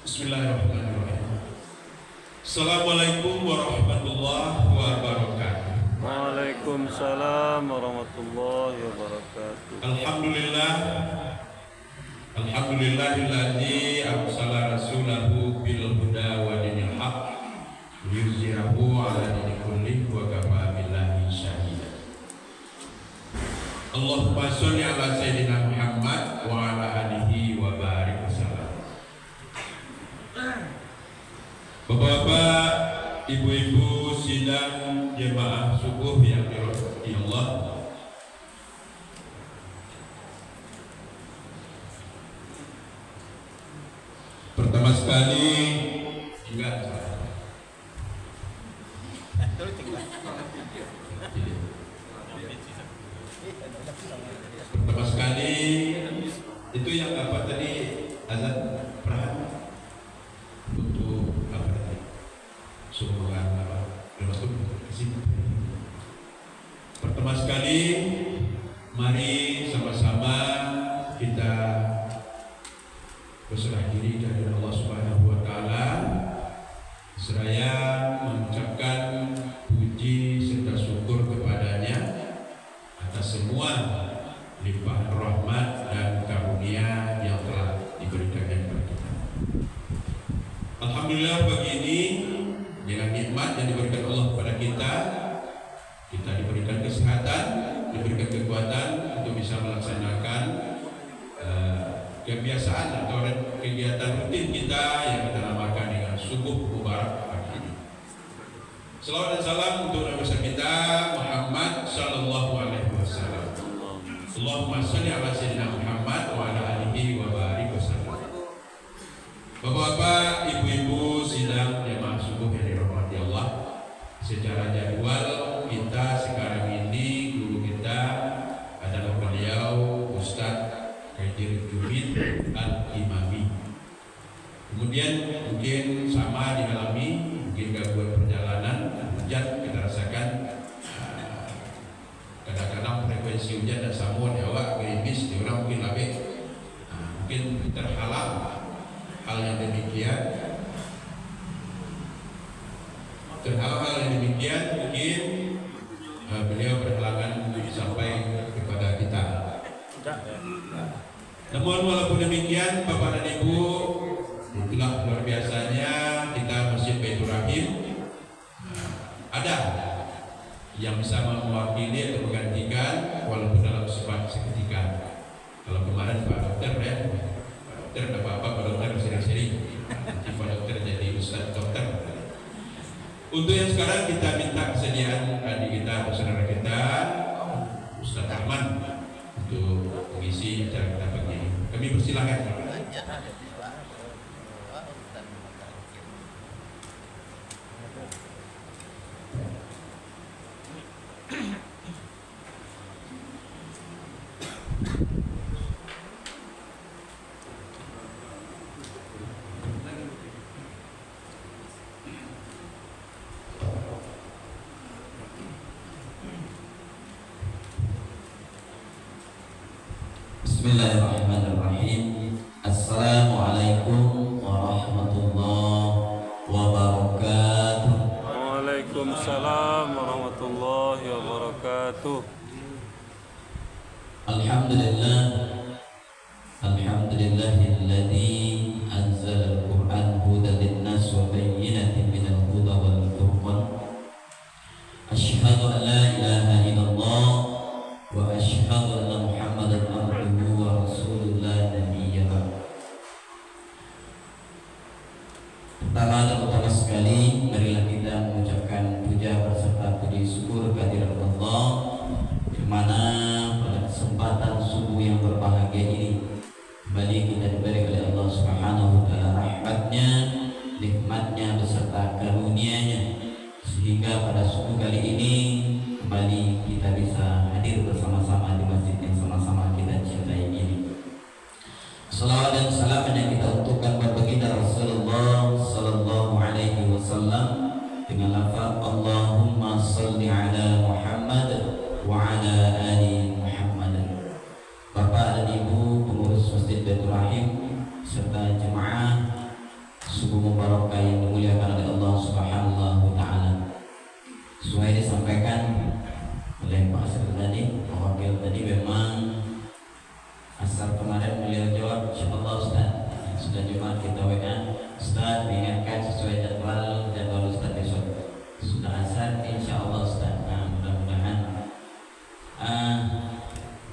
Bismillahirrahmanirrahim. Assalamualaikum warahmatullahi wabarakatuh. Waalaikumsalam warahmatullahi wabarakatuh. Alhamdulillahilladzi arsala rasulahu bil huda wa dinil haq liyuzhirahu 'ala dini kullihi wa kafa billahi shahida. Allahumma sholli 'ala sayyidina Muhammad wa 'ala alihi wa barik wasallam. Bapak-bapak, ibu-ibu sidang jemaah subuh yang dirahmati Allah. Pertama sekali itu yang apa tadi azan perahan untuk apa tadi sumbangan apa termasuk kesini. Pertama sekali mari sama-sama kita berserah diri dari Allah Subhanahu wa taala seraya mengucapkan puji serta syukur kepadanya atas semua limpahan rahmat dan karunia yang telah diberikannya kepada kita. Alhamdulillah pagi ini dengan nikmat yang diberikan Allah kepada kita diberikan kesehatan, diberikan kekuatan untuk bisa melaksanakan kebiasaan atau kegiatan rutin kita yang kita namakan dengan subuh mubarak pagi ini. Selawat dan salam untuk Nabi besar kita Muhammad sallallahu alaihi wasallam. Allahumma sholli ala sayyidina Muhammad wa ala alihi wa barik wasallam. Bapak-bapak, ibu-ibu sidang jemaah subuh yang dirahmati Allah, secara jadwal kita sekarang ini guru kita adalah beliau Ustadz Khadir Jumid Al-Imami. Kemudian mungkin sama dialami mungkin gangguan perjalanan hujan kita rasakan, kadang-kadang frekuensi hujan dan samuan awak gerimis di orang mungkin lebih mungkin terhalang hal yang demikian. Mungkin beliau berhalangan untuk sampai kepada kita. Namun walaupun demikian, Bapak dan Ibu, itulah luar biasanya kita Masjid Baitur Rahim ada yang bisa mewakili atau menggantikan walaupun dalam sifat seketika. Kalau kemarin Pak Dokter Pak Dokter ada Pak Dokter sering-sering, nanti Pak Dokter jadi Ustadz Dokter. Untuk yang sekarang kita minta kesediaan adik kita, saudara kita, Ustadz Arman untuk mengisi acara kita pagi ini. Kami persilahkan. Bismillahirrahmanirrahim. Assalamualaikum warahmatullahi wabarakatuh. Waalaikumsalam warahmatullahi wabarakatuh. Alhamdulillah, alhamdulillahilladzi anzala al-Qur'an hudan lin-nas wa bayyinatin minal huda wal furqan. Asyhadu an la ilaha illallah wa asyhadu anna Muhammadan abduhu wa rasuluhu la nabiyya ba'd. Pertama dan utama sekali, marilah kita mengucapkan puja berserta puji syukur kehadirat Allah, di mana pada kesempatan subuh yang berbahagia ini kembali kita diberi oleh Allah Subhanahu wa taala rahmatnya, nikmatnya beserta karunia-Nya, sehingga pada subuh kali ini kembali kita bisa hadir bersama-sama di masjid yang sama-sama kita cintai ini. Salawat dan salam yang kita untukkan buat baginda Rasulullah sallallahu alaihi wasallam dengan lafaz Allahumma shalli ala Muhammad wa ala ali Muhammad. Bapak dan Ibu pengurus Masjid Baitur Rahim serta jemaah subuh mubarakah yang dimuliakan oleh Allah Subhanahu wa taala. Sesuai disampaikan oleh Pak Asri tadi, Pak Wakil tadi, memang asal kemarin beliau jawab, insyaallah Ustaz, sudah Jumat kita WA, Ustaz diingatkan sesuai jadwal Ustaz besok sudah asar, insyaallah Ustaz. Nah, mudah-mudahan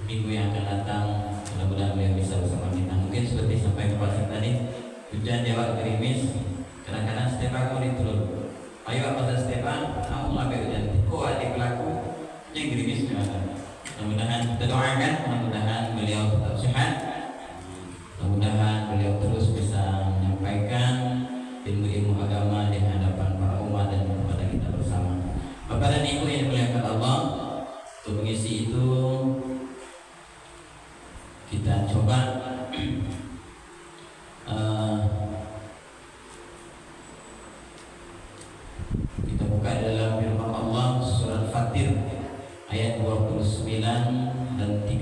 minggu yang akan datang mudah-mudahan beliau bisa bersama kita. Mungkin seperti sampai ke pasir tadi, hujan jawab gerimis, kadang-kadang Stepan mau diturun. Ayo apa Stepan, kamu lebih hujan. Kok adik pelaku yang gerimis gimana? Mudah-mudahan kita doakan, mudah-mudahan beliau tetap sehat, mudah-mudahan beliau terus bisa menyampaikan ilmu-ilmu agama di hadapan para umat dan kepada kita bersama. Bapak dan Ibu yang dimuliakan Allah, untuk mengisi itu kita coba kita buka dalam firman Allah surat Fatir ayat 29 dan 30.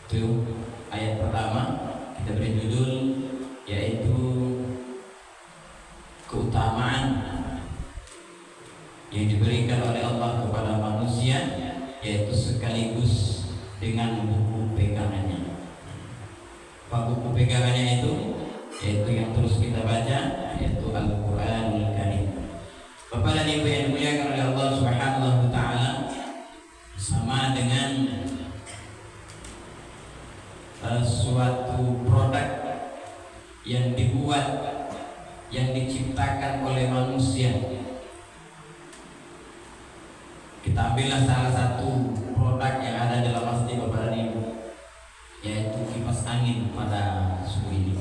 Itu ayat pertama, kita beri judul yaitu keutamaan yang diberikan oleh Allah kepada manusia, yaitu sekaligus dengan buku pegangannya. Apa buku pegangannya itu? Yaitu yang terus kita baca, yaitu Al-Quranul Karim. Bapak dan Ibu yang dimuliakan oleh Allah Subhanahu wa taala, sama dengan suatu produk yang dibuat, yang diciptakan oleh manusia. Kita ambillah salah satu produk yang ada dalam masjid Bapak dan Ibu, yaitu kipas angin pada subuh ini.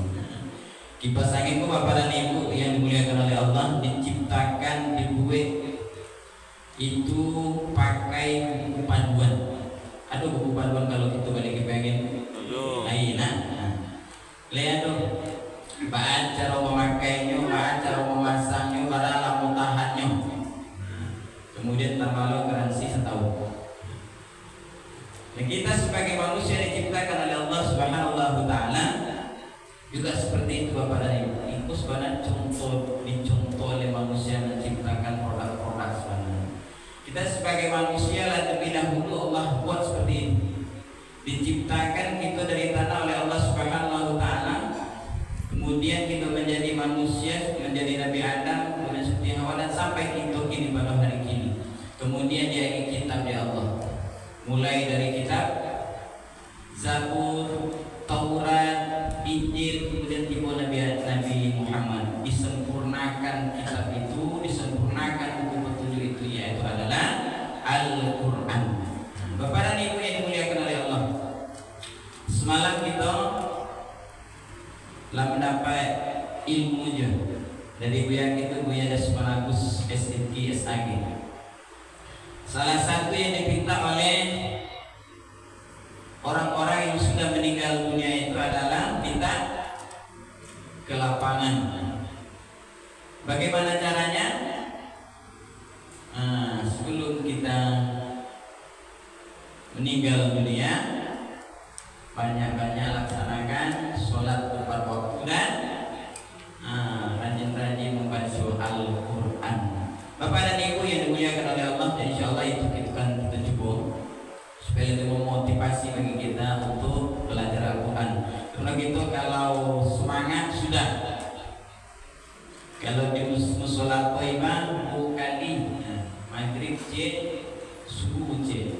Kipas angin itu Bapak dan Ibu yang dimuliakan oleh Allah diciptakan, dibuat itu pakai buku panduan. Ada buku panduan kalau itu balik pengen. Aina. Lihat tuh, bahan cara memakainya, bahan cara memasangnya, cara mutahannya. Kemudian tambah garansi setahun. Dan kita sebagai manusia diciptakan oleh Allah Subhanahu wa taala juga seperti itu Bapak dan Ibu. Itu sebenarnya dicontoh oleh manusia menciptakan produk-produk sebenarnya. Kita sebagai manusia lebih dahulu Allah buat seperti ini. Diciptakan kita dari tanah oleh Allah Subhanahu wa taala. Kemudian kita menjadi manusia, menjadi Nabi Adam, kemudian seperti Hawa, dan sampai kita kini pada hari kini. Kemudian dia kitab ya Allah. Mulai dari kitab Zabur, Taurat, Injil, kemudian tiba Nabi Muhammad. Disempurnakan kitab itu, disempurnakan buku petunjuk itu, yaitu adalah Al-Quran. Bapak dan Ibu yang dimuliakan oleh Allah, semalam kita telah mendapat ilmu dari Buya kita, Buya Dasman Agus SMK SAG. Salah satu yang dipinta oleh orang-orang yang sudah meninggal dunia itu adalah minta ke lapangan. Bagaimana caranya? Sebelum kita meninggal dunia, banyak-banyak laksanakan sholat tepat waktu dan rajin-rajin membaca Al-Quran. Bapak dan Ibu yang dimuliakan oleh Allah, insya Allah itu kita coba supaya lebih memotivasi bagi kita untuk belajar Al-Quran. Karena gitu kalau semangat sudah, kalau di musola Toibah kali maghrib C, subuh C.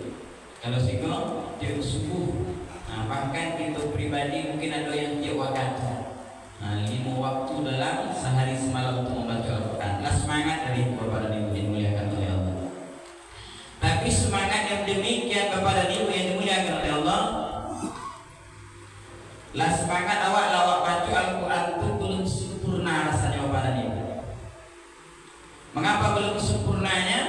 Kalau siko dia subuh. Bahkan kita pribadi mungkin ada yang dia waktu 5 waktu dalam sehari semalam untuk membaca Al-Quran. Lah semangat dari Bapak dan Ibu yang dimuliakan oleh Allah. Tapi semangat yang demikian Bapak dan Ibu yang dimuliakan oleh Allah, lah semangat awak baca Al-Quran itu belum sempurna rasanya Bapak dan Ibu. Mengapa belum sempurnanya?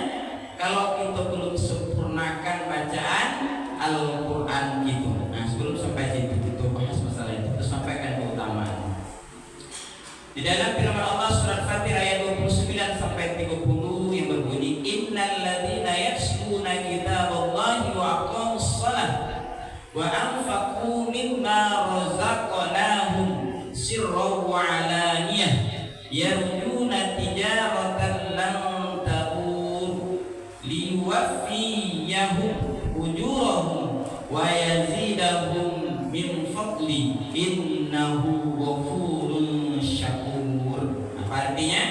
Kalau kita belum sempurnakan bacaan Al-Quran gitu. Nah, sebelum sampai situ kita bahas masalah itu, kita sampaikan keutamaan. Di dalam firman Allah surat Fatir ayat 29 sampai 30 yang berbunyi, Innal ladzina yatluna kitaballahi wa aqamus shalah wa anfaqu mimma razaqnahum sirran wa alaniyah yarjuna tijaratan lan tabur liwaffiyahum ujurahum wa yazidahum min fadli innahu ghafurun syakur. Apa artinya?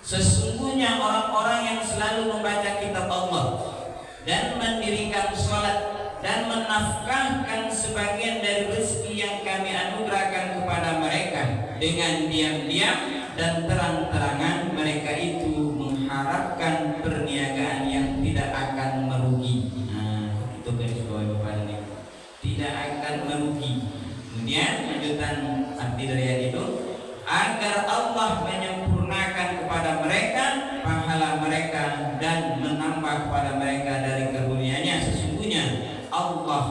Sesungguhnya orang-orang yang selalu membaca kitab Allah dan mendirikan sholat dan menafkahkan sebagian dari rezeki yang kami anugerahkan kepada mereka dengan diam-diam dan terang-terangan, mereka itu mengharapkan perniagaan yang tidak akan merugi. Nah, itu garis bawah Bapak ini. Tidak akan merugi. Kemudian lanjutan arti dari ayat itu, agar Allah menyempurnakan kepada mereka pahala mereka dan menambah kepada mereka dari karunia-Nya. Sesungguhnya Allah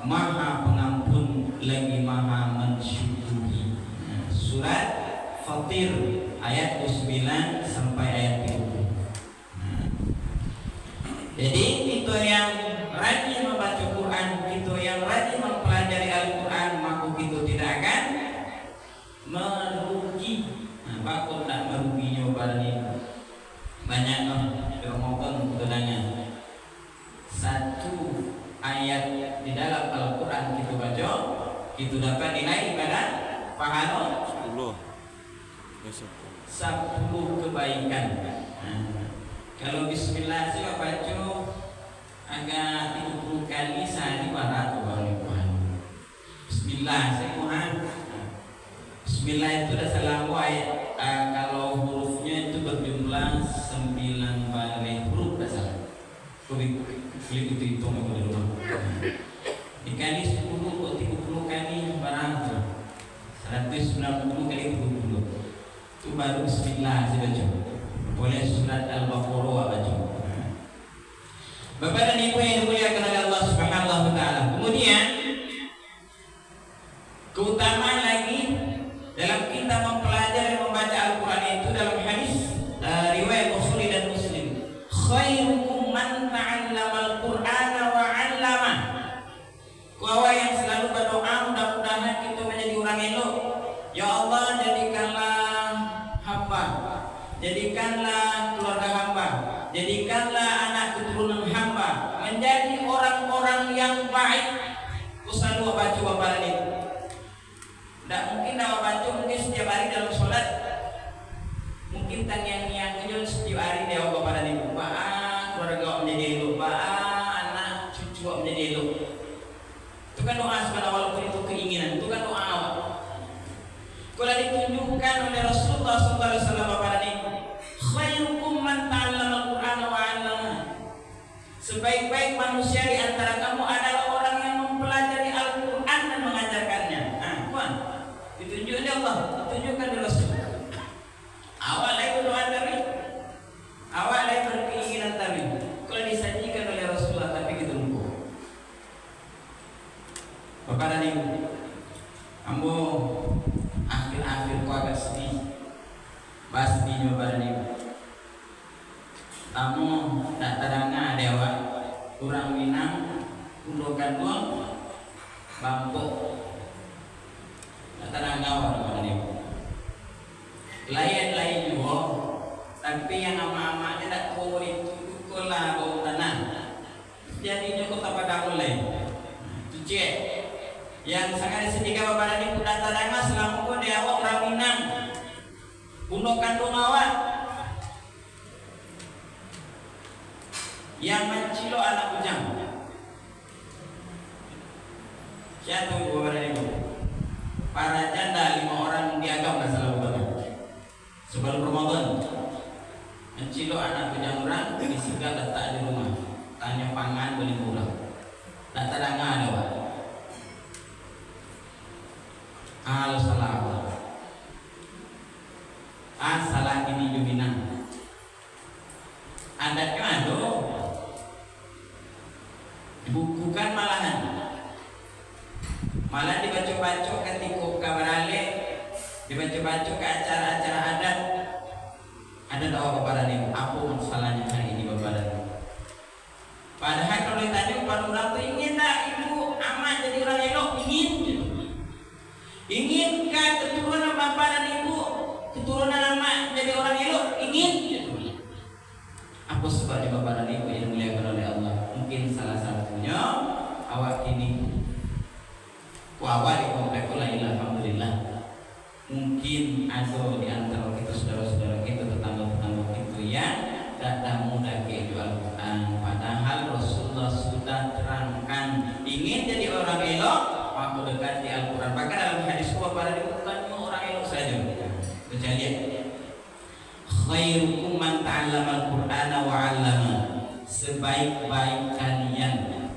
Maha Pengampun lagi Maha Mensyukuri. Surat Fatir ayat 9 sampai ayat 30. Jadi kita yang rajin membaca Quran, kita yang rajin mempelajari Al-Quran, maka kita tidak akan merugi. Bakul tak meruginya pada ini. Banyak Ramadan ketenangan. Satu ayat di dalam Al-Quran kita baca, kita dapat nilai pada pahala 10 kebaikan. Kalau bismillah saya baca agak 30 kali sehari barat bismillah saya mohon. Bismillah itu dah salah ayat. Kalau hurufnya itu berjumlah 9 balik huruf dah salah. Klik itu hitung aku di rumah. Dikali 10 kok 30 kali barang 190 kali 30. Itu baru bismillah saya baca. Boleh surat Al-Baqarah baca. Bapak dan Ibu yang dimuliakan oleh Allah Subhanahu wa taala. Kemudian keutamaan lagi dalam kita mempelajari membaca Al-Quran itu dalam hadis riwayat Bukhari dan Muslim, khairukum man ta'allama al-Qur'ana wa 'allama. Bahwa yang selalu berdoa mudah-mudahan kita menjadi orang elok. Ya Allah, jadikanlah hamba, jadikanlah keluarga hamba, jadikanlah anak keturunan hamba menjadi orang-orang yang baik. Aku selalu baca bapak itu. Tak mungkin awak baca mungkin setiap hari dalam sholat, mungkin tanya-tanya kejual setiap hari dia awak pada ni lupa, keluarga awak menjadi elok, anak cucu awak menjadi elok. Itu kan doa sebenarnya, walaupun itu keinginan, itu kan doa awak. Kalau ditunjukkan oleh Rasulullah SAW pada ni, khairukum man ta'allama al-Quran wa 'allama. Sebaik-baik manusia di antara kamu adalah orang yang mempelajari Al-Quran dan mengajarkannya. Ditunjukkan oleh Allah, ditunjukkan oleh Rasul. Awak lagi berdoa tadi, awak lagi berkeinginan tadi. Kalau disajikan oleh Rasulullah tapi kita lupa. Bapak dan Ibu, ambo akhir-akhir ku agak sedih. Bahas di Bapak dan Ibu. Tamu tak terangnya dewa, kurang Minang, kundokan doang, bambu. Tenang awak pada ni. Lain-lain juga, tapi yang ama-ama dia tak tahu itu kola bau tanah. Jadinya kota Padang mulai. Itu cek. Yang sangat disediakan pada ni kuda tanah selama kau dia awak orang Minang. Bunuh kandung awak. Yang mencilo anak bujang. Siapa ibu pada ni? Para janda 5 orang diagam dah salah bukan. Sebelum Ramadan mencilo anak bujang orang disigal letak di rumah. Tanya pangan beli pulang. Tak terangah ada Pak. Al salah. Salah ini Juminang. Adatnya ada. Dibukukan malahan. Malah dibaca-baca ketika kabar alih, dibaca-baca ke acara-acara adat. Ada doa kepada dia, apa masalahnya hari ini Bapak dan Ibu? Padahal kalau ditanya kepada orang itu, ingin tak ibu amat jadi orang elok? Ingin. Inginkah keturunan Bapak dan Ibu, keturunan soalnya Bapak dan Ibu yang dimuliakan oleh Allah. Mungkin salah satunya awak kini awal di komplek lain, alhamdulillah. Mungkin ada di antara kita saudara-saudara kita, tetangga-tetangga kita yang tidak mudah ke Al-Quran, padahal Rasulullah sudah terangkan ingin jadi orang elok maka dekati Al-Quran. Bahkan dalam hadis para bukan orang elok saja. Kita lihat khairukum man ta'allama al-Qur'ana wa 'allama. Sebaik-baik kalian,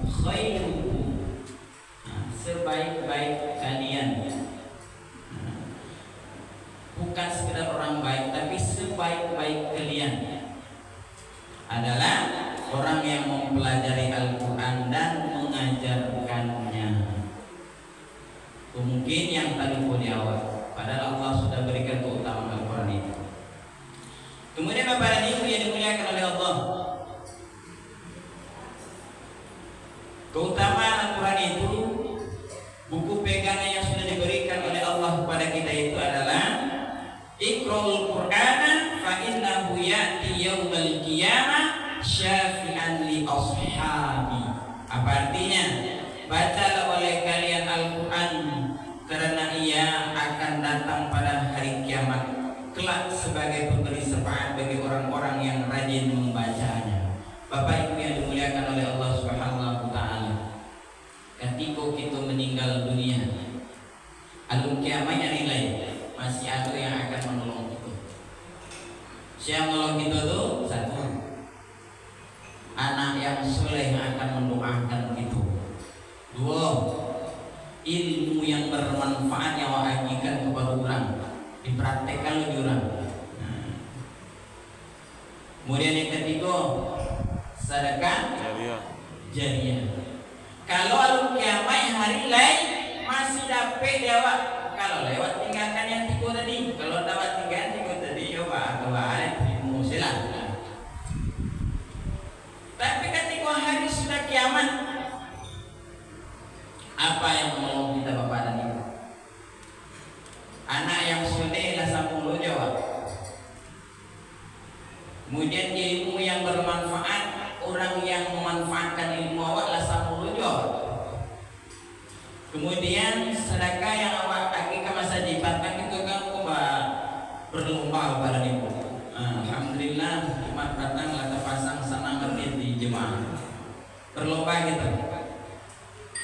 khairukum, sebaik-baik kalian, bukan sekedar orang baik, tapi sebaik-baik kalian adalah orang yang mempelajari Al-Quran dan mengajarkannya. Mungkin yang tadi pun di awal, padahal Allah sudah berikan keutamaan Al-Quran itu. Kemudian Bapak dan Ibu yang dimuliakan oleh Allah, keutamaan Al-Quran itu, buku pegangan yang sudah diberikan oleh Allah kepada kita itu adalah Iqra'ul Qur'ana fa innahu ya'ti yaumal qiyamah syafi'an li ashabi. Apa artinya? Bacalah oleh kalian Al-Quran karena ia akan datang pada hari kiamat kelak sebagai pemberi syafaat bagi orang-orang yang rajin membacanya. Bapak Ibu yang dimuliakan oleh Allah Subhanahu wa taala, ketika kita meninggal dunia, alun kiamatnya nilai masih ada yang akan menolong kita. Siapa menolong kita tuh? Satu, anak yang soleh yang akan mendoakan kita. Dua, ilmu yang bermanfaat yang wajikan kepada orang, dipraktekkan oleh orang. Kemudian yang ketiga, sedekah jariah. Kalau alun kiamat hari lain masih dapat lewat, kalau lewat tinggalkan yang tiga tadi, kalau dapat tinggalkan tiga tadi, coba kebalik ilmu silat. Tapi ketika hari sudah kiamat, apa yang menolong kita Bapak dan Ibu? Anak yang soleh lah sambung lo jawab. Kemudian ilmu yang bermanfaat, orang yang memanfaatkan ilmu awak lah sambung lo jawab. Kemudian sedekah yang awak bagi ke masjid, bahkan itu kan berlomba Bapak dan Ibu. Alhamdulillah Jumat datang lah terpasang sana ngerti di jemaah. Berlomba gitu.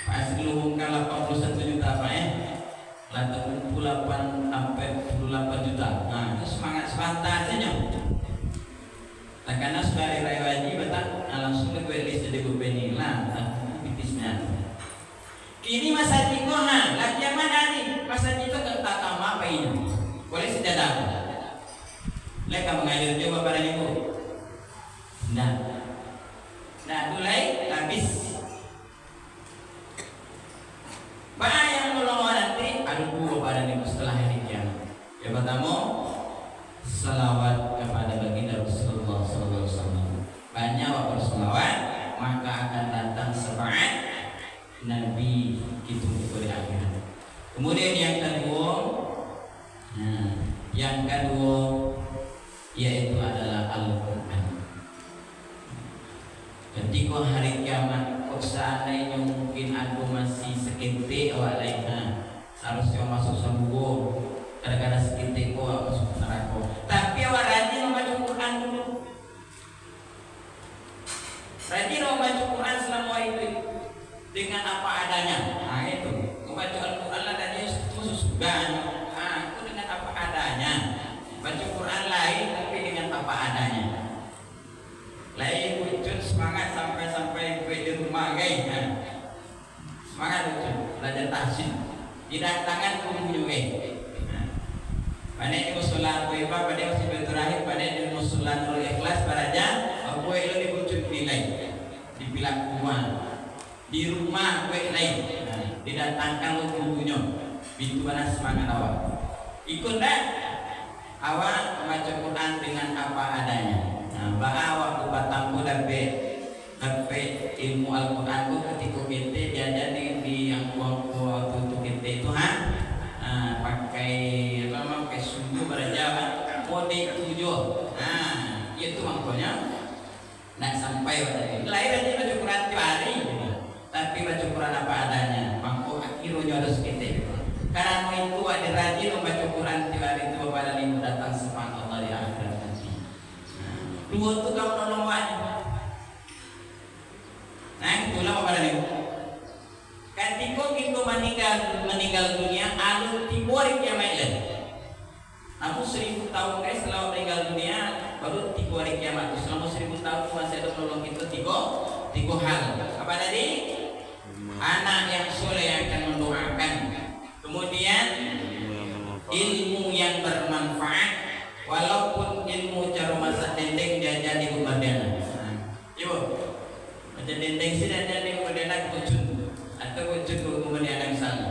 Pasti luhungkan 81 juta apa ya? Lantai 28 sampai 28 juta. Nah, itu semangat sepantas saja. Nah, karena sudah hari raya wajib, betul? Nah, langsung ke list jadi gubernur lah, bitisnya. Kini masa jiko lagi yang mana nih? Masa jiko tak sama apa ini? Boleh sejadah. Mereka mengajar juga Bapak dan Ibu. Nah, mulai habis. Bayang nolong nanti ada dua pada Ibu setelah hari kiamat. Yang pertama, salawat kepada baginda Rasulullah SAW. Banyak waktu salawat, maka akan datang syafaat Nabi kita di akhirat. Kemudian yang kedua, yaitu adalah Al-Quran. Ketika hari kiamat, kok seandainya mungkin aku masih seketik awak lain, seharusnya masuk surga. Kadang-kadang seketik kok masuk neraka. Tapi awak rajin membaca Quran dulu. Rajin membaca Quran selama itu dengan apa adanya. Nah itu, membaca Al-Quran lah dan khusus juga. Itu dengan apa adanya. Baca Quran lain tapi dengan apa adanya. Lain wujud semangat sampai di rumah guys. Semangat wujud belajar tahsin. Tidak tangan pun juga. Pada di musola Tuiba, pada musola terakhir, pada di musola Nurul Ikhlas baraja, aku itu diwujud nilai, dipilakuan di rumah gue lain, didatangkan waktunya, pintu mana semangat awak. Ikut dah awak membaca Quran dengan apa adanya. Bahwa awak buat tampu dapat ilmu Al-Quran itu ketika kita diajar di yang kuang waktu kita itu pakai sumbu beraja mode 7. Itu makanya nak sampai pada lahir aja baca Quran tiap hari gitu. Tapi baca Quran apa adanya, mampu akhirnya harus kita gitu. Karena mau itu ada rajin membaca Quran tiap hari itu pada minggu datang semangat Allah di akhirat nanti. Dua tu kamu nolong wajib. Nah itulah pada minggu. Ketika kita meninggal dunia, alur tiborik yang main. Namun 1000 tahun guys setelah meninggal dunia baru 3 hari kiamat. Selama 1000 tahun masih ada menolong kita tiga hal. Apa tadi? Anak yang soleh yang akan mendoakan. Kemudian ilmu yang bermanfaat. Walaupun ilmu cara masak dendeng dia jadi pemberdayaan. Coba macam dendeng sih dan jadi pemberdayaan kucing atau kucing kemudian ada misalnya.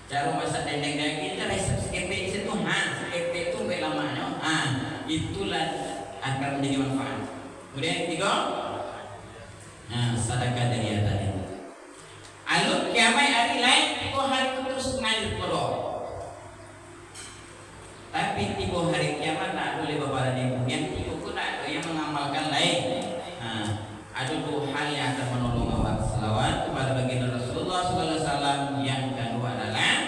Cara masak dendeng daging kita resep sekepek itu sekepek itu baik lamanya itulah akan menjadi manfaat. Kemudian tiga sedekah dari tadi. Alur kiamat hari lain tiga hari itu terus mengalir berdoa. Tapi tiga hari kiamat tak boleh berbara ibu yang tiga pun tak ada yang mengamalkan lain. Ada 2 hal yang akan menolong awak selawat kepada baginda Rasulullah SAW. Yang kedua adalah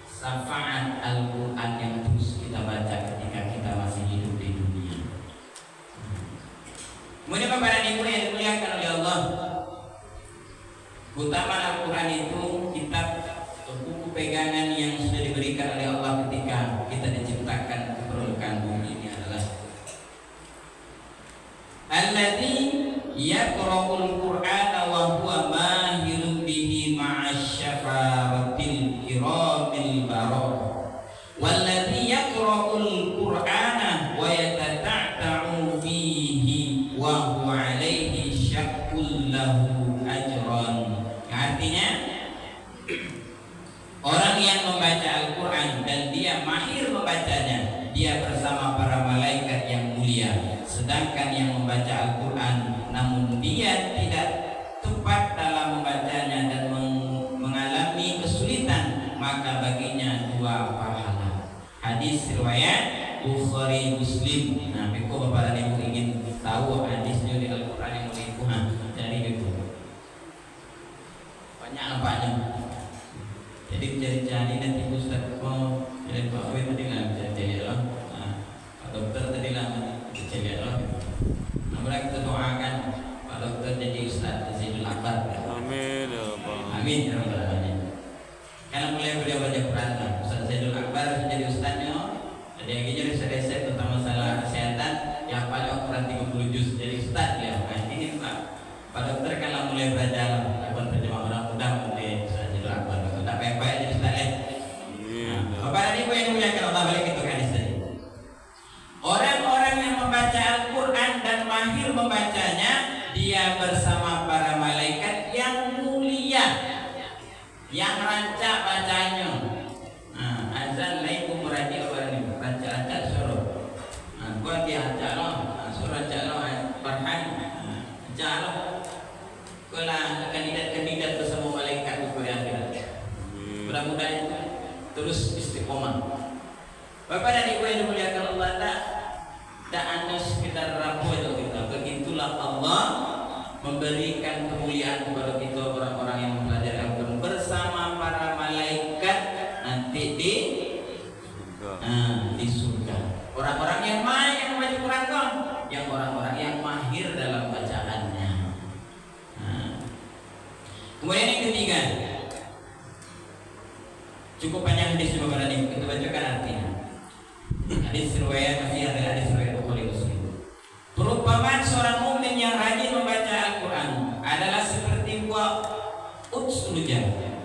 syafaat Al-Quran yang terus kita baca ketika kita masih hidup di dunia. Kemudian Bapak dan Ibu yang dimuliakan oleh Allah, utama Al-Quran itu kitab buku pegangan yang sudah diberikan oleh Allah ketika kita diciptakan ke permukaan bumi ini adalah alladzi yaqra'ul Qur'ana wa huwa mahirun bihi ma'asy-syafaratil kiramil bararah walladzi yaqra'ul Qur'ana wa yatata'u fihi wa huwa 'alaihi syaqqul lahu ajran. Artinya orang yang membaca Al-Quran dan dia mahir membacanya, dia bersama para malaikat yang mulia. Sedangkan yang membaca Al-Quran namun dia tidak tepat dalam membacanya dan mengalami kesulitan, maka baginya 2 pahala. Hadis riwayat Bukhari Muslim. Nah, beko Bapak dan Ibu ingin tahu hadisnya di Al-Quran yang mulia dari itu banyak nampaknya. Jadi nanti Ustaz mau jadi Pak Awi tadi lah jadi lah, Pak Dokter tadi lah jadi lah. Namun kita doakan Pak Dokter jadi Ustaz Zaidul Akbar. Amin ya Rabbal alamin. Amin ya Rabbal alamin. Kalau mulai beliau baca Quran, Ustaz Zaidul Akbar jadi Ustaznya. Jadi yang jadi resep tentang masalah kesehatan, yang paling Quran 30 juz jadi Ustaz ya. Nah, ini Pak Dokter kalau mulai belajar bukan terjemah orang muda mulai Ustaz Zaidul Akbar. Tak baik-baik jadi Ustaz ya. Bapak dan Ibu yang muliakan Allah, balik itu hadis tadi. Orang-orang yang membaca Al-Quran dan mahir membacanya, dia bersama para malaikat yang mulia, yang rancak bacanya. Azan lain kumuradi orang ini rancak suruh. Gua dia rancak loh, suruh rancak loh, Farhan, rancak loh. Kalau kandidat bersama malaikat di akhirat. Mudah-mudahan itu terus istiqomah. Bapak dan Ibu yang dimuliakan Allah, tak hanya sekedar rapuh itu kita. Begitulah Allah memberikan kemuliaan kepada kita orang-orang yang mempelajari Al-Quran bersama para malaikat nanti di surga. Orang-orang yang membaca Quran kan, yang orang-orang yang mahir dalam bacaannya. Kemudian yang ketiga, cukup panjang hadis Bapak dan Ibu, kita bacakan artinya. Hadis riwayat masih ada hadis riwayat Bukhari Muslim. Perumpamaan seorang mukmin yang rajin membaca Al-Quran adalah seperti buah utsuluja,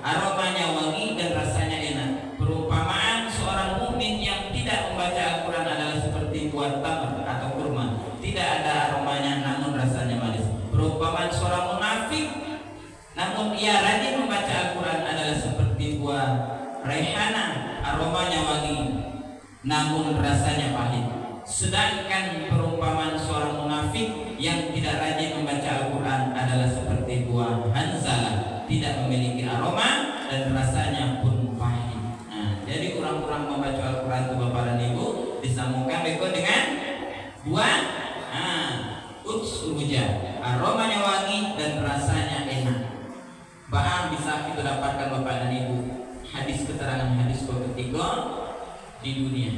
aromanya wangi dan rasanya enak. Perumpamaan seorang mukmin yang tidak membaca Al-Quran adalah seperti buah tamar atau kurma, tidak ada aromanya namun rasanya manis. Perumpamaan seorang munafik namun ia rajin membaca Al-Quran adalah seperti buah raihana, aromanya wangi namun rasanya pahit. Sedangkan perumpamaan seorang munafik yang tidak rajin membaca Al-Quran adalah seperti buah hanzalah, tidak memiliki aroma dan rasanya pun pahit. Jadi kurang-kurang membaca Al-Quran itu Bapak dan Ibu disambungkan dengan buah hujan, aromanya wangi dan rasanya enak. Bahkan bisa kita dapatkan Bapak dan Ibu hadis keterangan hadis ketiga di dunia.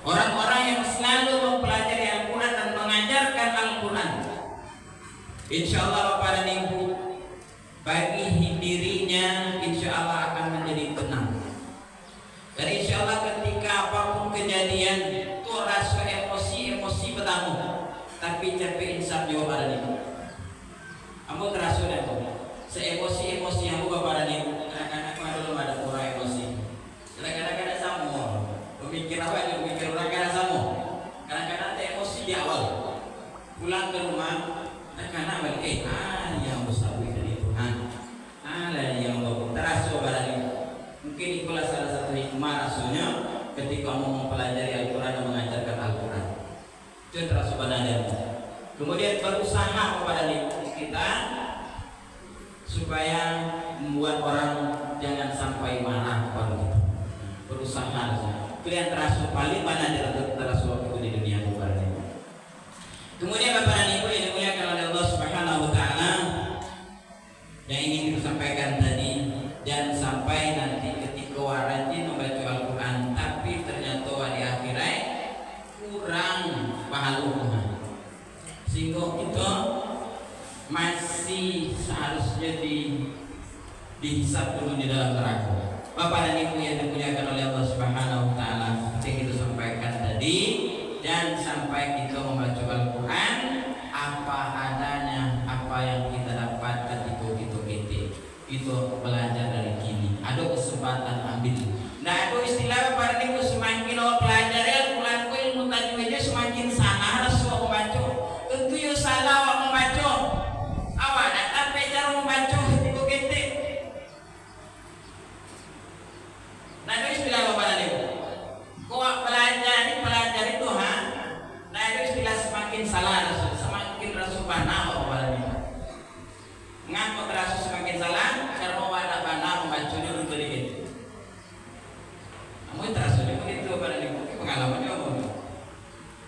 Orang-orang yang selalu mempelajari Al-Quran dan mengajarkan Al-Quran, insya Allah Bapak dan Ibu, bagi dirinya insya Allah akan menjadi tenang. Dan insya Allah ketika apapun kejadian itu rasa emosi bertemu, tapi capek insaf jawab ada nih. Kamu terasa dah tu, se-emosi yang Bapak dan Ibu. Kadang-kadang kalau ada orang emosi, kadang-kadang ada sama. Pemikir apa aja, pemikir orang kadang sama. Kadang-kadang ada emosi di awal, pulang ke rumah, kadang-kadang balik, yang besar dari Tuhan, yang bagus. Terasa Bapak dan Ibu. Mungkin itulah salah satu hikmah rasanya ketika kamu mempelajari Al-Quran dan mengajarkan Al-Quran. Itu terasa badannya. Kemudian berusaha kepada kita supaya membuat orang jangan sampai marah kepada kita. Berusaha. Itu yang terasa paling mana terasa waktu di dunia kepada. Kemudian Bapak dan Ibu yang dimuliakan oleh Allah Subhanahu Wa Taala, yang ingin kita sampaikan tadi, dan sampai nanti ketika rajin membaca Al-Quran tapi ternyata di akhirat kurang pahala, sehingga kita masih seharusnya dihisab dulu di dalam neraka. Bapak dan Ibu yang dimuliakan oleh Allah Subhanahu Wa Taala, seperti kita sampaikan tadi, dan sampai kita membaca Al-Quran apa adanya, apa yang kita dapatkan itu belajar dari kini. Ada kesempatan ambil. Nah, ada istilah pada niku semakin awak pelajari Al-Quran ku ilmu tajwidnya semakin salah harus awak membaca. Tentu yo salah awak membaca. Awak nak sampai cara membaca itu kita. Nah, ada istilah pada niku. Kau pelajari itu Nah, ada istilah semakin salah semakin rasubana awak pada niku. Mengapa terasa semakin salah? Karena wadah bana membacanya dulu dari itu. Namun terasa begitu pada pengalaman juga.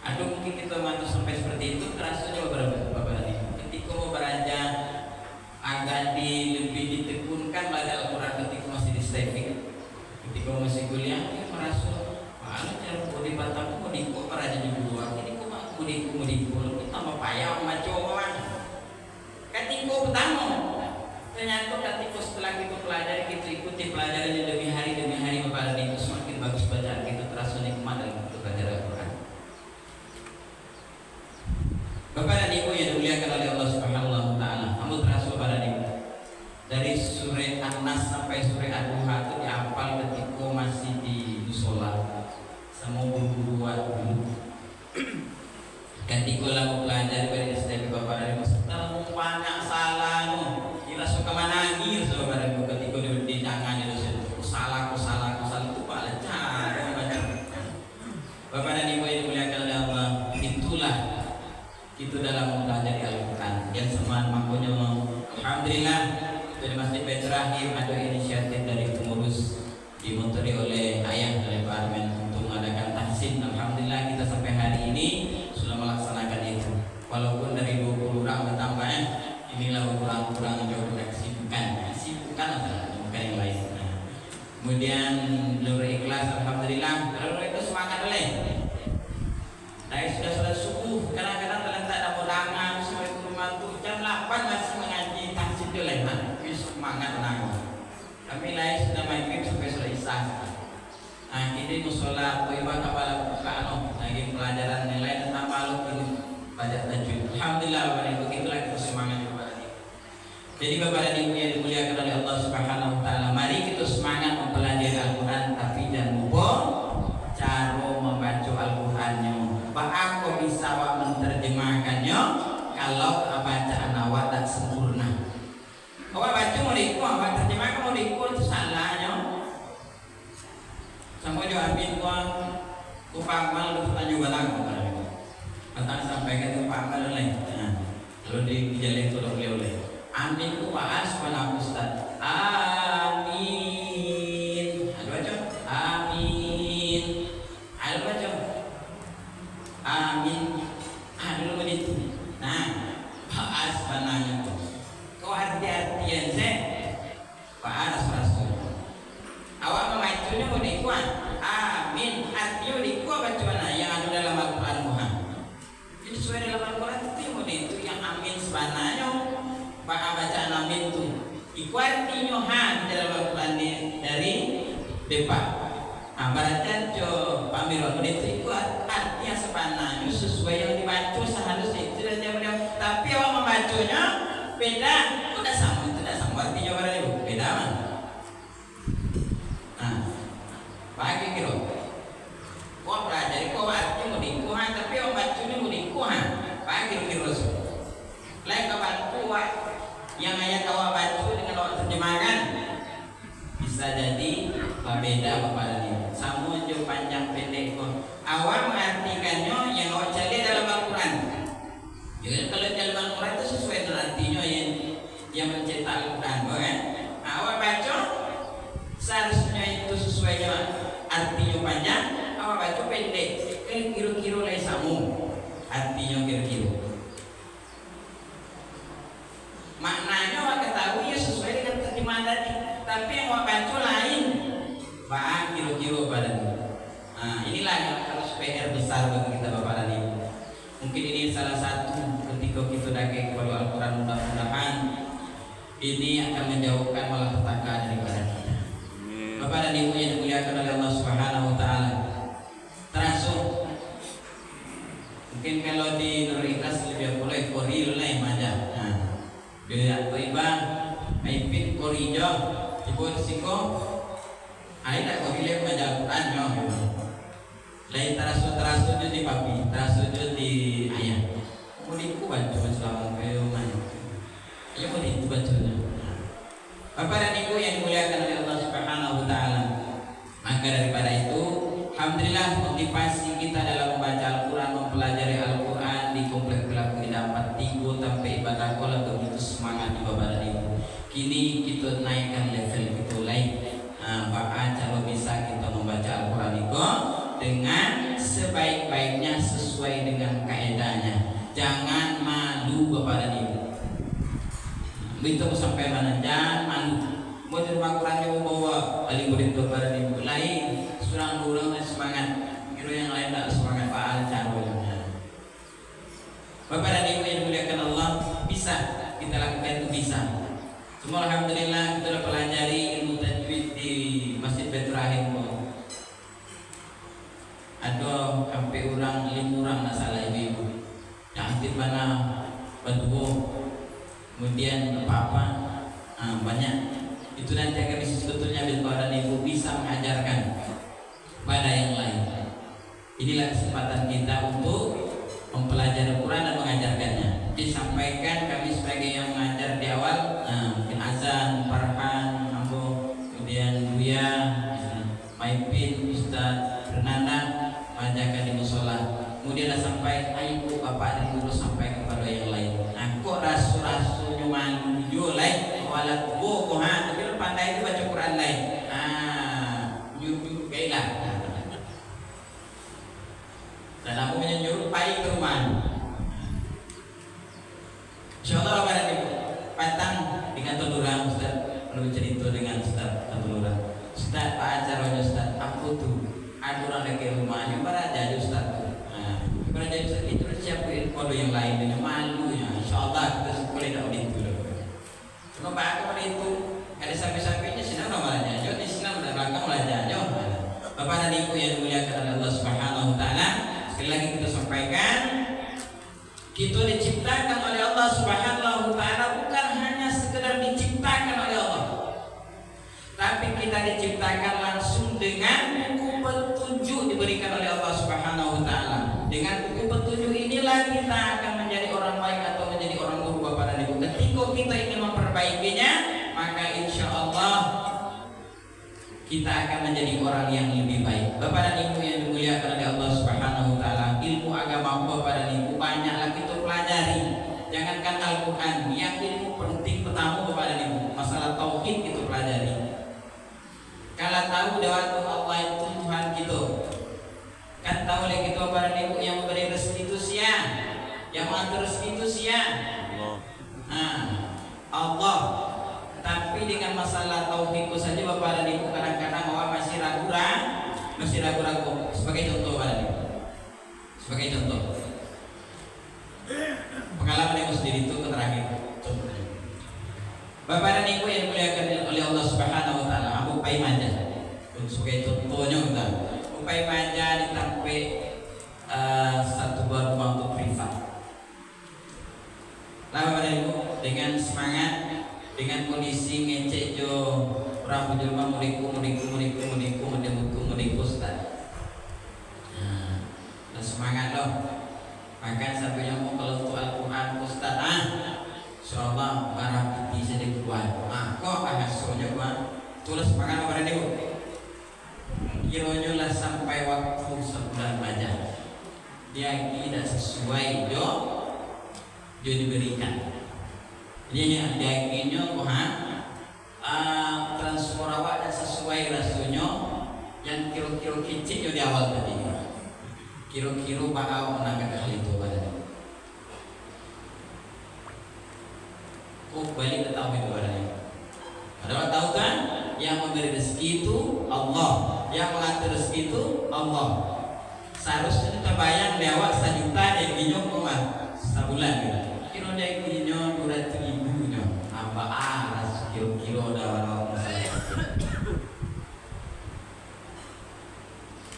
Ada mungkin kita mantu sampai seperti itu terasa juga berapa hari. Ketika mau beranjak agak lebih ditekunkan belajar Al-Quran ketika masih di stafing, ketika masih kuliah dia merasa malah cara di Batam mau diku beraja di luar. Ini kok mau diku tambah payah membaca orang. Ketika pertama, ternyata ketika setelah kita pelajari, kita ikuti pelajaran yang lebih hari demi hari Bapak dan Ibu, semakin bagus bacaan kita, terasa nikmat dalam untuk belajar Al-Quran. Bapak dan Ibu yang dimuliakan oleh Allah Subhanahu Wa Taala, kamu terasa Bapak dan Ibu dari surah An-Nas sampai surah Ad-Duha itu dihafal ketika masih di musola sama guru-guru dulu. Ketika lalu belajar dari setiap Bapak dan Ibu, terlalu banyak salahmu. Kita suka menangis Bapak dan Ibu ketika di tangannya dosen. Salah itu paling cara baca. Bapak dan Ibu yang dimuliakan oleh Allah, itulah itu dalam mempelajari Al-Quran. Yang semua makanya alhamdulillah dari Masjid Baitur Rahim ada inisiatif dari pengurus dimotori oleh ayah dari Pak Armen untuk mengadakan tahsin. Alhamdulillah kita sampai hari ini melaksanakan itu, walaupun dari 20 orang bertambah, inilah kurang jauh dari kesibukan atau bukan yang lain. Kemudian Nur Ikhlas, alhamdulillah, kalau itu semangat oleh. Dari sudah sholat subuh, kadang-kadang terletak dalam undangan sampai ke rumah tuh jam 8 masih mengaji tahsin itu lain, semangat nangis. Kami lain sudah main sampai sholat isya. Nah, ini musola ibadah kepala bukaan lagi pelajaran nilai tentang malu ini belajar tajwid. Alhamdulillah Bapak dan Ibu, itulah kita semangat Bapak dan Ibu. Jadi Bapak dan Ibu yang dimuliakan oleh Allah Subhanahu Wa Taala, mari kita semangat mempelajari Al-Quran, tapi jangan lupa cara membaca Al-Qurannya. Bahkan kok bisa menerjemahkannya kalau bacaan awak tak sempurna. Awak baca mau diku, awak terjemahkan mau diku itu salahnya. Sama jo amin ku pamal lu tanya balang batang sampaikan ke pamal lain. Lalu di jalan itu oleh amin ku paas pada Ustaz. Amin. Ada baca? Amin. Ada baca? Amin. Dulu menit bacanya mau diikuan amin artinya diikuan bacaan yang ada dalam Al-Quran Muhammad itu sesuai dalam Al-Quran itu mau itu yang amin sebenarnya bacaan amin itu ikuan artinya di dalam Al-Quran dari depan berarti Pak Mirwan itu ikuan artinya sebenarnya sesuai yang dibaca seharusnya itu dan tapi orang membacanya beda tidak sama artinya berarti beda man. Bagi kira, kau pelajari kau arti mudikuhan, tapi kau bacanya mudikuhan. Bagi kira so. Lain kau bantu yang ayat kau baca dengan kau terjemahkan bisa jadi berbeda kepada dia. Sama jo panjang pendek kau. Awal mengartikannya yang kau cari dalam Al-Quran. Jadi kalau dalam Al-Quran itu sesuai dengan artinya yang mencetak Al-Quran, kan? Awal baca seharusnya itu sesuai dengan artinya panjang, awak baca pendek, kira-kira lain sama artinya kira-kira. Maknanya awak ketahui ya sesuai dengan terjemahan tadi, tapi yang awak baca lain, bah kira-kira pada ini. Inilah yang harus PR besar bagi kita Bapak dan Ibu. Mungkin ini salah satu ketika kita dake kepada Al-Quran, mudah-mudahan ini akan menjauhkan malapetaka daripada kita. Bapak dan Ibu yang dimuliakan oleh Allah Subhanahu wa taala. Termasuk mungkin kalau di Nurul Ikhlas lebih boleh koril lain aja. Dia tiba aipin korijo tiba siko ai tak koril maja Quran yo. Lain terasu di papi, terasu di ayah. Kemudian ku baca selama kayu mana. Ya kemudian ku bacanya. Bapak dan Ibu yang dimuliakan oleh Allah Subhanahu wa taala. Maka daripada itu, alhamdulillah motivasi kita dalam membaca Al-Qur'an, mempelajari Al-Qur'an di komplek pelaku dapat tigo sampai ibadah kola begitu semangat di Bapak dan Ibu. Kini kita naikkan level kita lain. Kalau bisa kita membaca Al-Qur'an itu dengan sebaik-baiknya sesuai dengan kaedahnya. Jangan malu Bapak dan Ibu. Begitu sampai mana jangan malu. Mau di rumah Quran yang bawa paling begitu pada di lain surang durang semangat. Kira yang lain tak semangat paal caranya. Bapak dan Ibu yang dimuliakan Allah, bisa kita lakukan itu bisa. Semua alhamdulillah kita telah pelajari ilmu tajwid di Masjid Baitur Rahim. Ada sampai orang 5 orang nak salah ibu-ibu. Yang aktif mana berdua. Kemudian apa-apa banyak itu nanti akan bisa sebetulnya Bapak dan Ibu bisa mengajarkan pada yang lain. Inilah kesempatan kita untuk mempelajari Quran dan mengajarkannya. Disampaikan kami sebagai yang mengajar di awal, mungkin Azan, Farhan, Ambo, kemudian Buya, Maipin, Ustaz Fernanda mengajarkan di musola. Kemudian sampai ibu bapak dan guru sampai kepada yang lain. Kok rasu-rasu nyuman lain walat bukuhan tapi pandai itu baca Quran lain. Nyuruh gailah. Dan aku menyuruh pai ke rumah. Insyaallah pada ibu patang dengan tolurang Ustaz perlu cerita dengan Ustaz tolurang. Ustaz Pak acaranya Ustaz aku tuh ada orang lagi rumahnya para jadi Ustaz. Pada jadi Ustaz itu siapin kode yang lain dengan malunya. Insyaallah kita boleh tak itu. Cuma Pak aku pada itu ada sampai-sampainya senang namanya. Jadi senang dan belakang belajar. Bapak dan Ibu yang dimuliakan oleh Allah Subhanahu wa taala, sekali lagi kita sampaikan kita diciptakan oleh Allah Subhanahu wa taala bukan hanya sekedar diciptakan oleh Allah. Tapi kita diciptakan langsung dengan buku petunjuk diberikan oleh Allah Subhanahu wa taala. Dengan buku petunjuk inilah kita akan menjadi orang baik atau menjadi orang buruk Bapak dan Ibu. Ketika kita ingin memperbaikinya, maka insya Allah kita akan menjadi orang yang lebih baik. Bapak dan Ibu yang dimuliakan oleh Allah Subhanahu wa taala, ilmu agama Bapak dan Ibu banyaklah kita pelajari. Jangankan Al-Qur'an, yang ilmu penting pertama Bapak dan Ibu, masalah tauhid kita pelajari. Kalau tahu bahwa Allah itu Tuhan kita, kan tahu lagi kita Bapak dan Ibu yang memberi rezeki itu siapa? Yang mengatur rezeki itu siapa? Allah. Tapi dengan masalah tauhid saja Bapak dan Ibu kadang-kadang orang masih ragu masih ragu-ragu. Sebagai contoh Bapak, sebagai contoh pengalaman yang sendiri itu terakhir contohnya. Bapak dan Ibu yang dimuliakan oleh Allah Subhanahu wa taala, aku upai manja. Sebagai contohnya kita upai manja di tempat satu buah rumah untuk privat. Lalu Bapak dan Ibu dengan semangat, dengan kondisi ngecek jo orang penjelma muliku Ustaz. Dan semangat loh. Makan sampai yang mau kalau untuk Al-Quran Ustaz insyaallah barang piti sedih keluar. Kok ahasonya gua tulis semangat Bapak dan Ibu. Kiranya lah sampai waktu sebulan aja dia tidak sesuai jo diberikan. Jadi dagingnya transfer awak dan sesuai rasanya yang kira-kira kecil di awal tadi. Kira-kira bakal menangkap hal itu pada. Balik ke tahu itu pada. Adalah tahu kan yang memberi rezeki itu Allah, yang mengatur rezeki itu Allah. Seharusnya terbayang di awak 1 juta dagingnya sebulan gitu. Kira dagingnya 200.000 nya. Apa kira-kira ada orang masalah.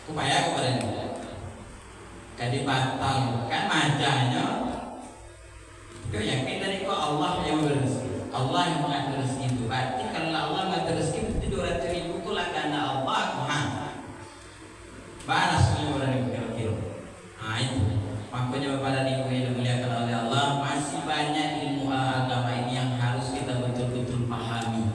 Upaya kepada ini. Kadi batalkan majanya. Kau yakin tadi kok Allah yang memberi rezeki, Allah yang mengatur rezeki itu. Berarti kalau Allah mengatur rezeki itu 200.000 itu lah karena Allah balas semua orang yang kira-kira. Itu makanya Bapak dan Ibu yang dimuliakan oleh Allah, masih banyak ilmu agama ini yang harus kita betul-betul pahami.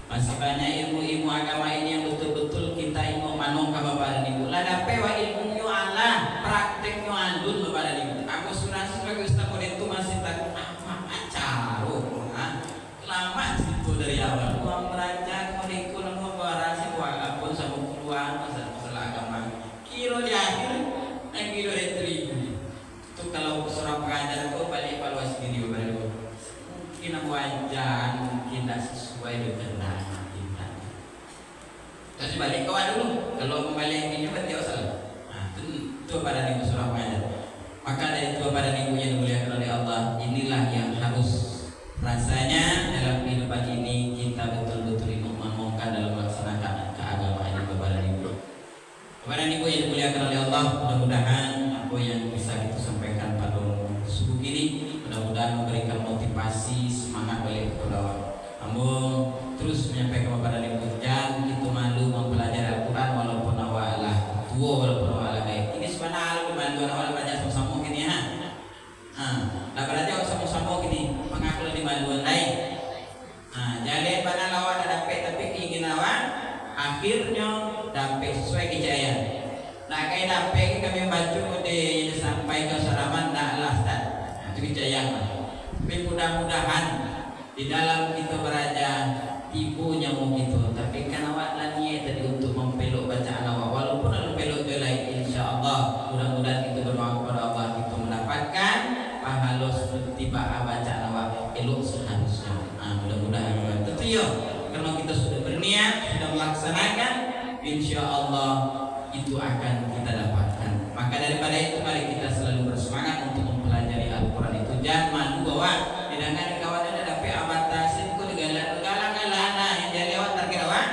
Masih banyak ilmu-ilmu agama ini yang betul-betul kita ingin manungka Bapak dan Ibu. Lah dapat wa ilmunya Allah, prakteknya andun Bapak dan Ibu. Aku surasi sebagai ustaz itu masih takut acaro. Lama situ dari awal. Uang belajar kurikulum barasi wa pun sama keluar masalah agama. Kilo di akhir, kilo di 3.000. Itu kalau seorang pengajar itu balik evaluasi diri Bapak dan Ibu. Mungkin wajar, mungkin tidak sesuai dengan kita. Terus balik kawan dulu. Kalau kembali ini berarti salah. Itu pada Ibu surah pengajar. Maka dari itu pada Ibu yang dimuliakan oleh Allah, inilah yang harus rasanya dalam kehidupan ini kita betul-betul mengamalkan dalam melaksanakan keagamaan ini Bapak dan Ibu. Bapak dan Ibu yang dimuliakan oleh Allah, mudah-mudahan apa yang bisa kita sampaikan pada subuh ini mudah-mudahan memberikan motivasi semangat balik kepada namun terus menyampaikan kepada Ibu jangan kita malu mempelajari Al-Quran walaupun awal lah tua walaupun awal lah kayak ini sebenarnya malu awal belajar sama-sama gini nah belajar sama-sama gini mengaku di maluan lain jalan pada lawan ada dapat tapi ingin lawan akhirnya dapat sesuai kejayaan. Nah kayak dapat kami baca di sampai ke saraman dah lah itu kejayaan. Tapi mudah-mudahan di dalam kita beraja ibunya mau gitu. Tapi kan awak lah niat tadi untuk mempeluk bacaan awak walaupun ada peluk tu lain. InsyaAllah mudah-mudahan kita berdoa kepada Allah kita mendapatkan pahala seperti bacaan awak elok seharusnya. Mudah-mudahan tentu ya karena kita sudah berniat sudah melaksanakan InsyaAllah itu akan kita dapatkan. Maka daripada itu mari kita selalu bersemangat untuk mempelajari Al-Quran itu. Jangan malu bahwa dengan kawan ada dapat abatasin ku galang-galang yang jadi lewat target awak.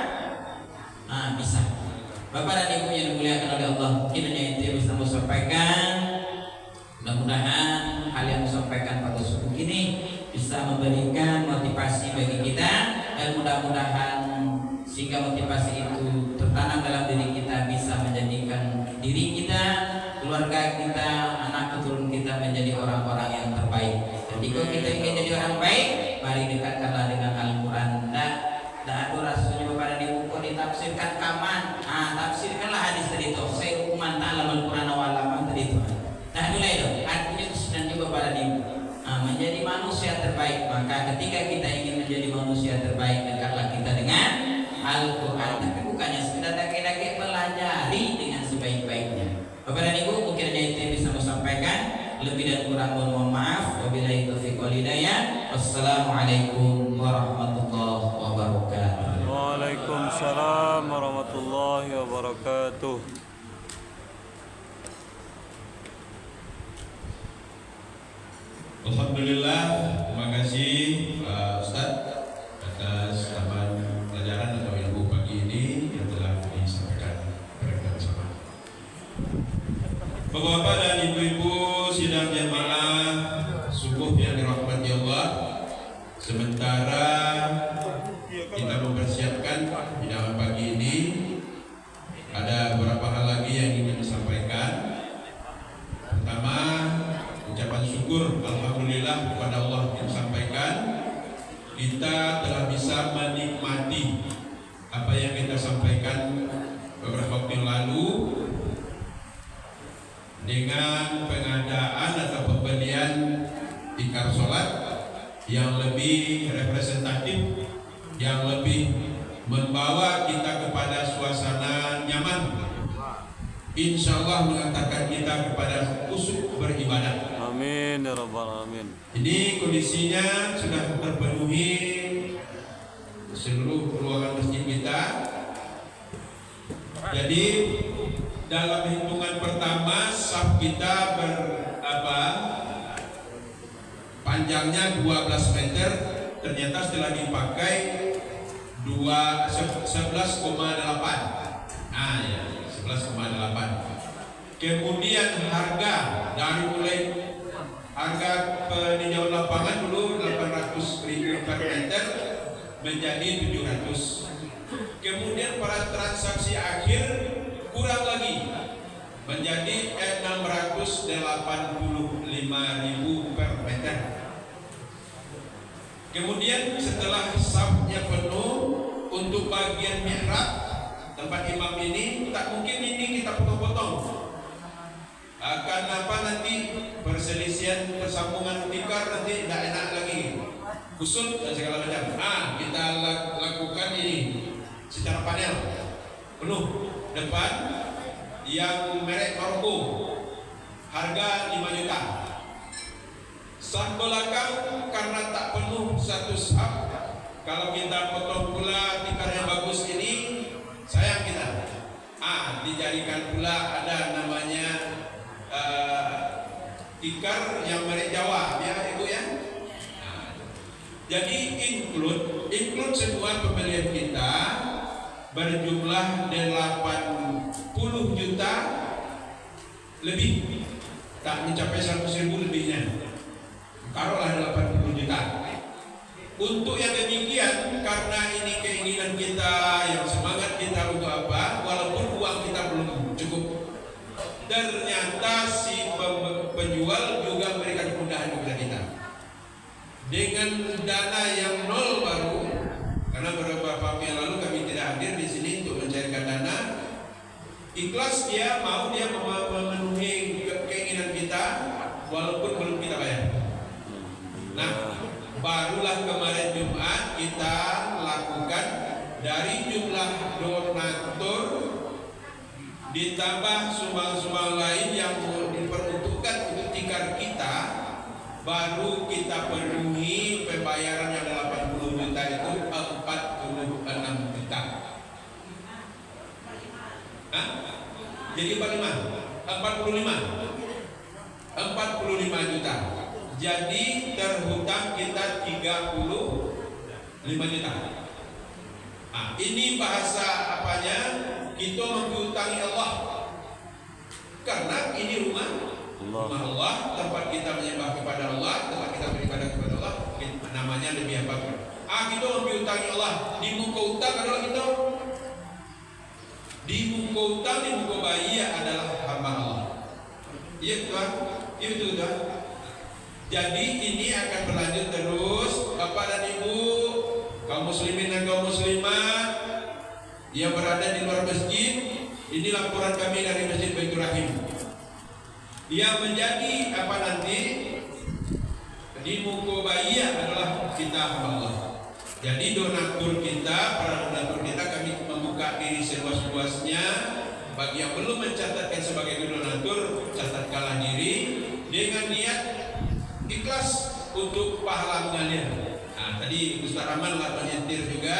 Bisa. Bapak dan Ibu yang dimuliakan oleh Allah, kiranya itu yang bisa saya sampaikan. Mudah-mudahan hal yang disampaikan pada subuh ini bisa memberikan motivasi bagi kita dan mudah-mudahan sehingga motivasi itu tertanam dalam diri kita bisa menjadikan diri kita, keluarga kita, anak keturunan kita menjadi orang-orang yang terbaik. Ketika kita ingin jadi orang baik, mari dekatkanlah dengan Al-Quran. Dan ada rasanya pada di buku ditafsirkan kaman. Tafsirkanlah hadis tadi itu. Saya hukuman ta'ala Al-Quran awalaman tadi itu. Nah itulah itu. Artinya kesudahan juga pada di menjadi manusia terbaik. Maka ketika kita ingin menjadi manusia terbaik, dekatlah kita dengan Al-Quran. Tapi bukannya sekedar dake-dake pelajari dengan sebaik-baiknya. Bapak dan Ibu, mungkinnya itu yang bisa saya sampaikan. Lebih dan kurang mohon maaf. Wabillahi taufiq wal hidayah. Wassalamualaikum warahmatullahi wabarakatuh. Waalaikumsalam warahmatullahi wabarakatuh. warahmatullahi wabarakatuh. Alhamdulillah, terima kasih Pak Ustadz atas tambahan pelajaran atau ilmu pagi ini yang telah disampaikan kepada kita bersama. Bapak-bapak dan ibu-ibu sidang jamaah subuh yang dirahmati Allah, sementara kita mempersiapkan hidangan pagi ini, ada beberapa hal lagi yang ingin disampaikan. Pertama, ucapan syukur alhamdulillah kepada Allah yang disampaikan, kita telah bisa menikmati apa yang kita sampaikan beberapa waktu yang lalu dengan pengadaan atau pembelian tikar sholat yang lebih representatif, yang lebih membawa kita kepada suasana nyaman, insya Allah mengantarkan kita kepada khusyuk beribadah. Amin ya rabbal alamin. Ini kondisinya sudah terpenuhi seluruh ruangan masjid kita. Jadi dalam hitungan pertama saf kita panjangnya 12 meter, ternyata setelah dipakai 11,8. Nah ya, 11,8. Kemudian harga dari mulai harga peninjauan lapangan dulu 800.000 per meter menjadi 700. Kemudian pada transaksi akhir kurang lagi menjadi 685.000 per meter. Kemudian setelah safnya penuh, untuk bagian mihrab tempat imam ini tak mungkin ini kita potong-potong. Kenapa nanti perselisihan persambungan tikar nanti tidak enak lagi, kusut dan segala macam. Kita lakukan ini secara panel penuh. Depan yang merek Maroko harga 5 juta. Saf belakang karena tak penuh satu saf, kalau kita potong pula tikar yang bagus ini sayang kita. Dijadikan pula ada namanya tikar yang merek Jawa ya ibu ya. Jadi include semua pembelian kita berjumlah 80 juta lebih, tak mencapai 100.000 lebihnya, taruhlah 80 juta. Untuk yang demikian, karena ini keinginan kita, yang semangat kita untuk apa, walaupun uang kita belum cukup, ternyata si penjual juga memberikan kemudahan kepada kita dengan dana yang nol baru. Karena beberapa waktu yang lalu kami tidak hadir di sini untuk mencairkan dana, ikhlas dia mau dia memenuhi keinginan kita walaupun belum kita bayar. Nah, barulah kemarin Jumat kita lakukan dari jumlah donatur ditambah sumbang-sumbang lain yang diperuntukkan untuk tikar kita, baru kita penuhi pembayaran yang 80 juta itu 46 juta. Jadi 45 juta. Jadi terhutang kita 35 juta. Ini bahasa apanya? Kita menghutangi Allah. Karena ini rumah Allah, tempat kita menyembah kepada Allah, tempat kita beribadah kepada Allah, namanya lebih apa? Kita menghutangi Allah. Di muka utang adalah kita. Di muka utang, di muka bayi adalah hamba Allah. Iya Tuhan, iya Tuhan. Jadi ini akan berlanjut terus, Bapak dan Ibu, kaum muslimin dan kaum muslimat yang berada di luar masjid. Ini laporan kami dari Masjid Baitur Rahim. Yang menjadi apa nanti di muka bayi adalah kita Allah. Jadi donatur kita, para donatur kita, kami membuka diri seluas-luasnya. Bagi yang belum mencatatkan sebagai donatur, catatkanlah diri dengan niat ikhlas untuk pahala mengalir. Tadi Ustaz Rahman lah menyentir juga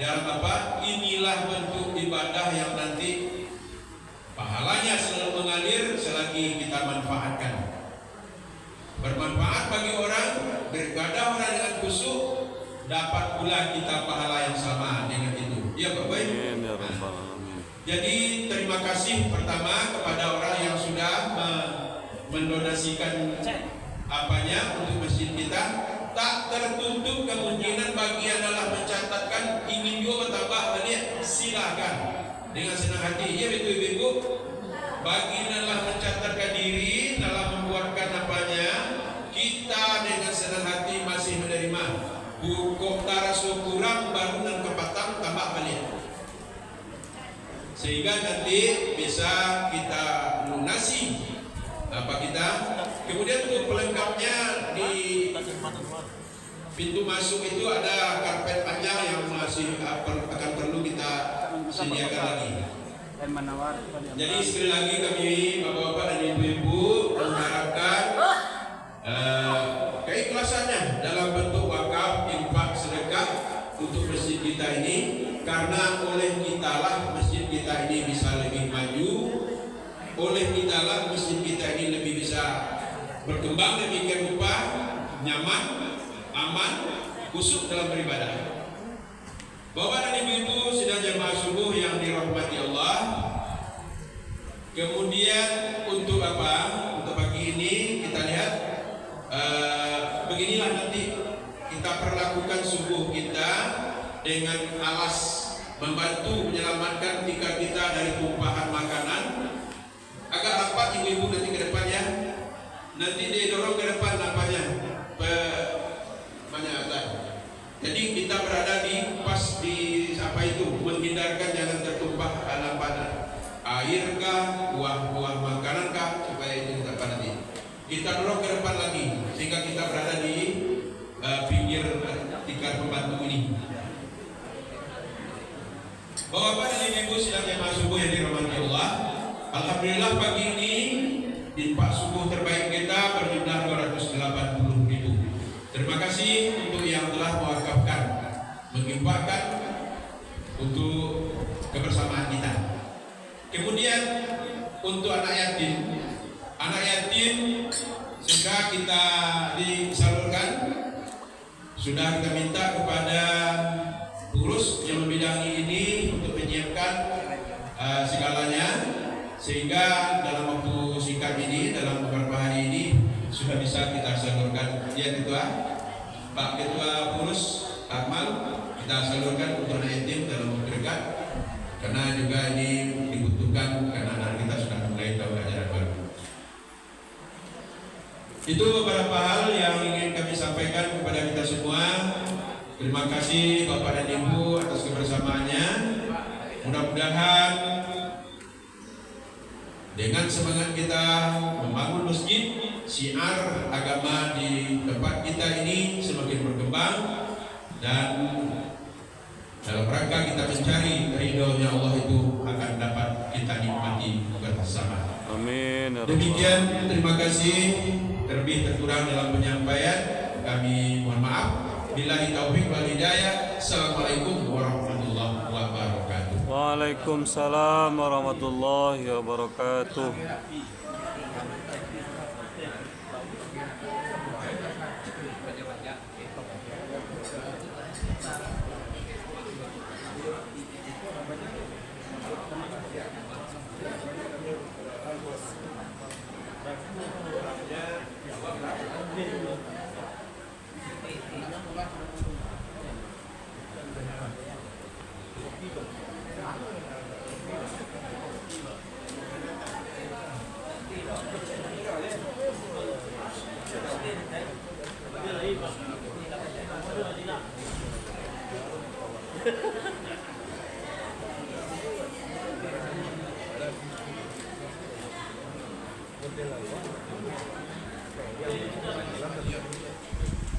dalam apa? Inilah bentuk ibadah yang nanti pahalanya selalu mengalir selagi kita manfaatkan. Bermanfaat bagi orang, beribadah orang dengan khusyuk, dapat pula kita pahala yang sama dengan itu. Ya Pak Boy. Amin ya rabbal alamin. Jadi terima kasih pertama kepada orang yang sudah mendonasikan apanya untuk masjid kita. Tak tertutup kemungkinan bagi adalah mencatatkan ingin juga bertambah tadi, silakan dengan senang hati. Ya betul ibu. Bagi adalah mencatatkan diri dalam membuatkan apanya, kita dengan senang hati masih menerima. Buku tarasu kurang bangunan kepatang tambah balik. Sehingga nanti bisa kita lunasi apa kita. Kemudian untuk pelengkapnya di pintu masuk itu ada karpet panjang yang masih akan perlu kita sediakan lagi. Jadi sekali lagi kami bapak-bapak dan ibu-ibu mengharapkan keikhlasannya dalam bentuk wakaf, infak, sedekah untuk masjid kita ini, karena oleh kita lah masjid kita ini bisa lebih maju, oleh kita lah masjid kita ini lebih bisa berkembang demikian rupa, nyaman, aman, khusyuk dalam beribadah. Bapak dan ibu-ibu sidang jamaah subuh yang dirahmati Allah. Kemudian untuk apa? Untuk pagi ini kita lihat beginilah nanti kita perlakukan subuh kita dengan alas membantu menyelamatkan tikar kita dari tumpahan makanan. Agak rapat ibu-ibu nanti ke depan ya. Nanti didorong ke depan nampaknya banyak atas. Jadi kita berada di pas di apa itu, menghindarkan jangan tertumpah lampanan air kah, buah-buah makanan kah, supaya itu tidak nanti. Kita dorong ke depan lagi sehingga kita berada di pinggir tikar pembantu ini. Bapak dan ibu sidang jamaah subuh yang dirahmati Allah. Alhamdulillah pagi ini infak subuh terbaik kita berjumlah 280.000. Terima kasih untuk yang telah mewakafkan, menginfakkan untuk kebersamaan kita. Kemudian untuk anak yatim segera kita disalurkan. Sudah kita minta kepada pengurus yang membidangi ini untuk menyiapkan segalanya, sehingga dalam waktu singkat ini, dalam beberapa hari ini sudah bisa kita salurkan. Ya Ketua, Pak Ketua Pengurus Akmal, kita salurkan untuk anak yatim dalam waktu dekat, karena juga ini dibutuhkan karena anak kita sudah mulai tahun ajaran baru. Itu beberapa hal yang ingin kami sampaikan kepada kita semua. Terima kasih Bapak dan Ibu atas kebersamaannya. Mudah-mudahan dengan semangat kita membangun masjid, syiar agama di tempat kita ini semakin berkembang, dan dalam rangka kita mencari ridhonya Allah itu akan dapat kita nikmati bersama. Amin. Demikian, terima kasih. Terlebih terkurang dalam penyampaian kami mohon maaf. Billahi taufiq wal hidayah. Assalamualaikum warahmatullahi wabarakatuh. Waalaikumsalam warahmatullahi wabarakatuh. Ha ha ha.